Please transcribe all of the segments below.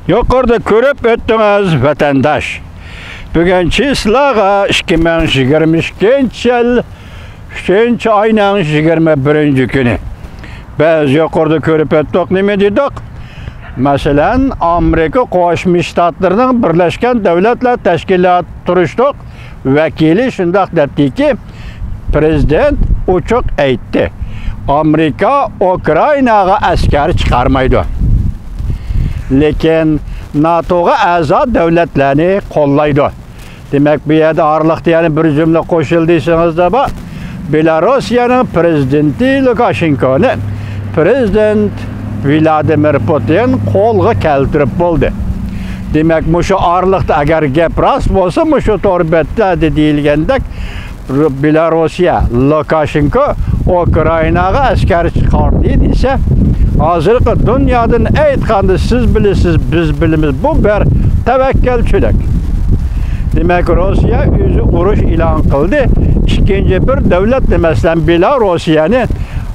Yuqorida ko'rib o'tdingiz vatandosh. Bugun Chislaga 2022-yil 3-oyning 21-kuni. Biz yuqorida ko'rib o'tdik, nima dedik? Masalan, Amerika Qo'shma Shtatlarining Birlashgan Davlatlar Tashkiloti turishliq vakili shundoq debdiki, prezident ochiq aytdi. Amerika Ukrainaga askar chiqarmaydi. Lekin NATO'ga a'zo davlatlarni qo'llaydi. Demak, bu yerda orliqda yana bir jumla qo'shildingizda bor. Belorussiyaning prezidenti Lukashenkoni prezident Vladimir Putin qo'lga keltirib bo'ldi. Demak, mushu orliqda agar gap rost bo'lsa, mushu to'rbetda deyilgandek Belorussiya Lukashenko Ukrainaga askar chiqardi desa, hozirgi dunyodan aytganda siz bilasiz, biz bilamiz, bu bir tavakkalchilik. Demak, Rossiya o'zi urush e'lon qildi. Ikkinchi bir davlat, masalan, Belorussiyani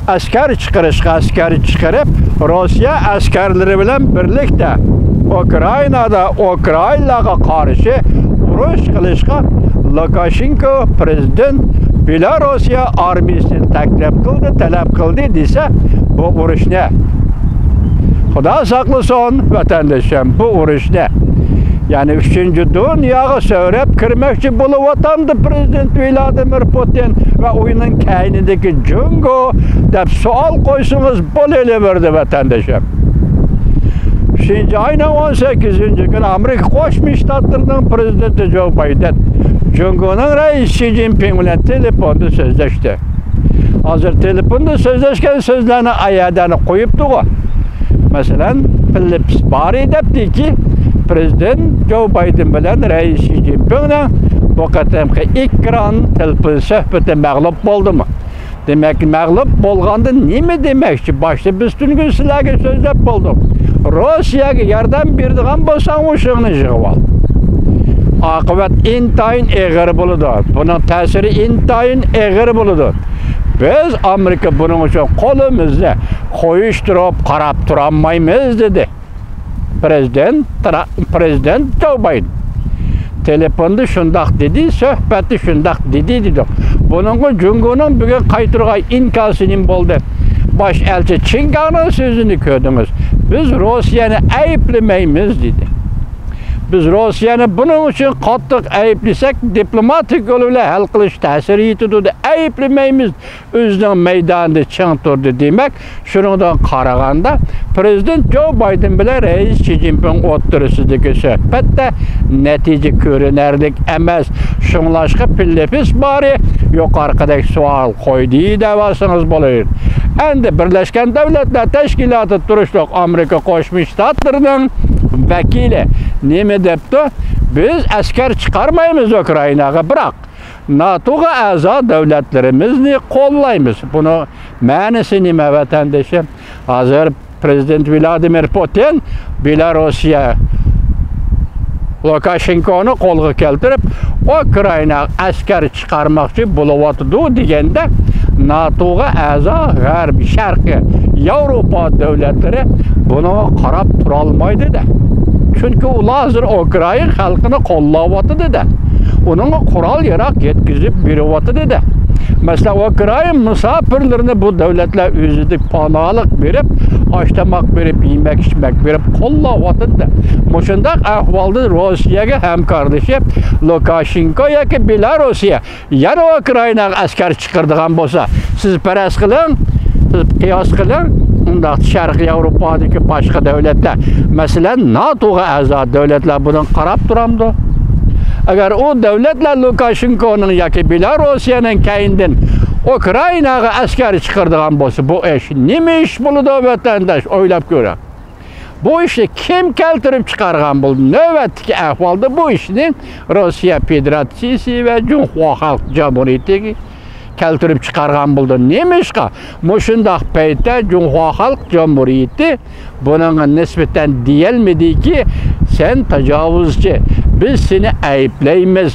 askar chiqarib, Rossiya askarlari bilan birlikda Ukrainada Ukrainaga qarshi urush qilishga Lukashenko prezident Belorussiya armiyasini talab qildi desa, bu urushni Xudo saqlasin vatandoshim, bu urushni yani 3-dunyoga so'rab kirmoqchi bo'layotgandi prezident Vladimir Putin va uning kaynidagi jungo deb savol qo'ysangiz bo'laverdi vatandoshim. 3-oyning 18-kuni Amerika Qo'shma Shtatlarining prezidenti Joe Biden jungoning raisi Xi Jinping bilan telefonda so'zlashdi. Hozir telefonda so'zlashgan so'zlarni ayadan qo'yibdi-ku. Masalan, Philips bari debdiki, prezident Joe Biden bilan rais Xi Jinpingning bu qatamqi ekran telefon suhbati mag'lub bo'ldimi? Demak, mag'lub bo'lganda nima demakchi? Boshda biz tungi sizlarga so'zlab bo'ldik. Rossiyaga yordam beradigan bo'lsang, o'shani yig'ib ol. Oqibat intayin eg'ir bo'ladi. Buning ta'siri intayin eg'ir bo'ladi. Biz Amerika buning uchun qo'limizni qo'yishtirib qarab turolmaymiz dedi. Prezident Joe Biden. Telefonda shundoq dedi, suhbatda shundoq dedi. Buningga jungoning bugun qaytirgan inkosining bo'ldi. Bosh elchi Chinganning so'zini ko'rdingiz. Biz Rossiyani ayblamaymiz dedi. Biz Rossiyani buning uchun qattiq ayblasak, diplomatik yo'l bilan hal qilish ta'siri yetadi. Ayblamaymiz, o'zining maydonida ching turdi demak, shuningdan qaraganda prezident Joe Biden bilan rais Xi Jinping o'tirisidagi suhbatda natija ko'rinarlik emas. Shunglashqa pillapis bari yuqorqidagi savol qo'ydi davasingiz bo'lar. Endi Birlashgan Davlatlar Tashkiloti turishliq Amerika Qo'shma Shtatlarining vakili nima debdi? Biz askar chiqarmaymiz Ukrainaga, biroq NATO'ga a'zo davlatlarimizni qo'llaymiz. Buni ma'nosi nima vatandoshim? Hozir prezident Vladimir Putin Belorussiya Lukashenkoni qo'lga keltirib, Ukraina askar chiqarmoqchi bo'layotdi deganda, NATO'ga a'zo G'arbiy Sharqiy Yevropa davlatlari buni qarab tura olmaydi-da. Chunki ular hozir Ukraina xalqini qo'llayotdi-da. Uning qurol-yarog' yetkazib beryapti-da. Masalan, Ukraina musofirlarini bu davlatlar o'zida panohlik berib, oshtamoq berib, yemak-ichmak berib qo'llayapti-da. Shunday ahvolda Rossiyaga hamkorlashib, Lukashenko yoki Belorussiya yana Ukrainaga askar chiqaradigan bo'lsa, siz faraz qiling, siz qiyos qiling. Unda Sharqiy Yevropadagi boshqa davlatlar, masalan, NATO'ga a'zo davlatlar buni qarab turamdi. Agar u davlatlar Lukashenkoning yoki Belorussiyaning kaynidan Ukrainaga askar chiqaradigan bo'lsa, bu ish nima ish bo'ladi vatandosh, o'ylab ko'ring. Bu ishni kim keltirib chiqargan bo'ldi? Navbatdagi ahvolda bu ishni Rossiya Federatsiyasi va Junxo Xalq Jamhuriyati keltirib chiqargan bo'ldi. Nima ishqa? Shundaq paytda Junxo Xalq Jamhuriyati bunga nisbatan deyilmadiki, sen tajovuzchi, biz seni ayblaymiz.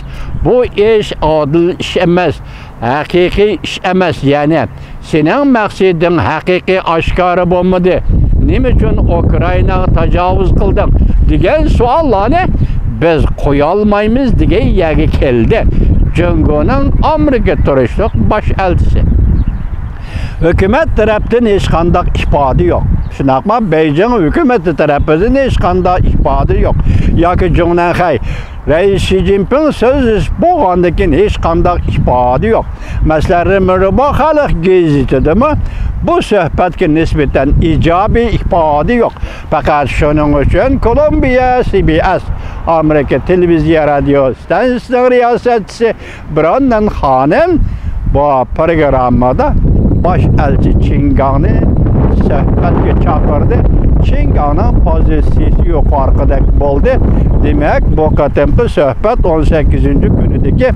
Bu ish adil ish emas, haqiqiy ish emas. Yani senin maqsading haqiqiy oshkora bo'lmadi. nima uchun Ukrainaga tajovuz qilding degan savollarni biz qo'ya olmaymiz degan yerga keldi. Jungoning Amerika turishliq bosh elchisi. Hukumat tarafdan hech qanday ifoda yo'q. Shunaqmi? Beijing hukumati tarafidan hech qanday ifoda yo'q. Yoki Jonanxay Reis Xi Jinping so'z bo'lgandan keyin hech qanday ifoda yo'q. Masalan, Mirbo xalq gazetidami bu suhbatga nisbatan ijobiy ifoda yo'q. Faqat shuning uchun Kolumbiya CBS Amerika televiziya radio stansiyasining riyosatchisi Brandon xonim bu programmada bosh elchi Chingani suhbatga chaqirdi. Chingani pozitsiyasi yuqoridek bo'ldi. Demak, bu qatimqi suhbat 18-kunidagi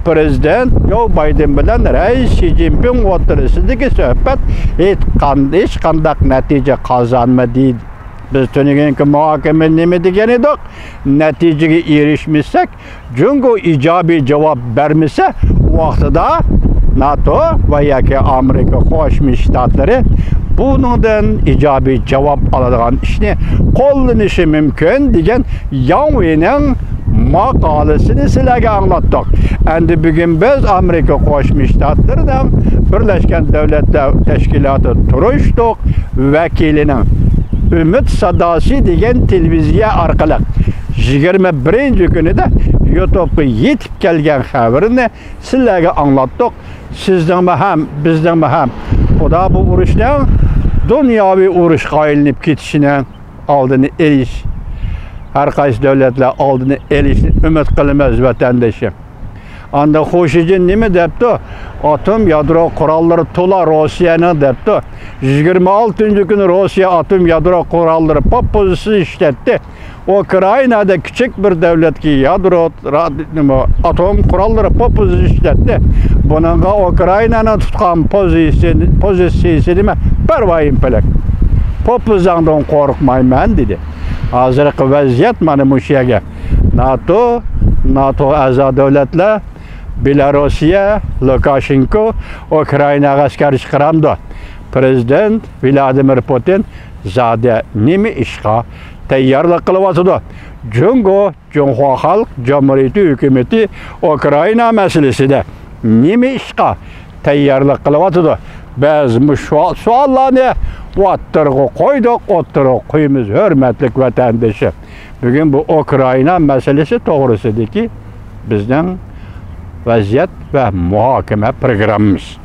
prezident Joe Biden bilan Reis Xi Jinping o'rtasidagi suhbat hech qanday natija qozonmadi. Biz tunugungi muhokama nima degan edik? Natijaga erishmasak, Jungo ijobiy javob bermasa, vaqtida NATO va yoki Amerika Qo'shma Shtatlari bundan ijobiy javob oladigan ishni qo'llanishi mumkin degan Yong'ning maqolasini sizlarga anglatdik. Endi bugun biz Amerika Qo'shma Shtatlaridan Birlashgan Davlatlar Tashkiloti turishliq vakilining Ümit Sadosi degan televiziya orqali 21-kunida YouTube'ga yetib kelgan xabarini sizlarga anglatdik. Sizdingmi ham, bizdingmi ham Xudo bu urushning dunyoviy urushga aylanib ketishining oldini olish, har qaysi davlatlar oldini olishni umid qilamiz vatandoshim. Anda Xo'shijin nima debdi? Atom yadro qurollari to'la Rossiyaning debdi. 26-kuni Rossiya atom yadro qurollari popozisiz ishlatdi. Ukrainada kichik bir davlatga yadro atom qurollari popozisiz ishlatdi. Buningga Ukrainaning tutgan pozitsiyasi nima? Parvoyim palak. Popozangdan qo'rqmayman dedi. Hozirgi vaziyat mana bu yerga. NATO a'zo davlatlar Belarusya, Lukashenko, Ukrainaga askar chiqaramdi. Prezident Vladimir Putin zada nima ishga tayyorlik qilyapti. Jungo Xalq Jamhuriyati hukumati Ukraina masalasida nima ishga tayyorlik qilyapti. Biz bu savollarni o'ttirib qo'ydik, o'ttirib qo'yamiz, hurmatli vatandoshlar. Bugun bu Ukraina masalasi to'g'risidagi bizning vaziyat va muhokama programmamiz.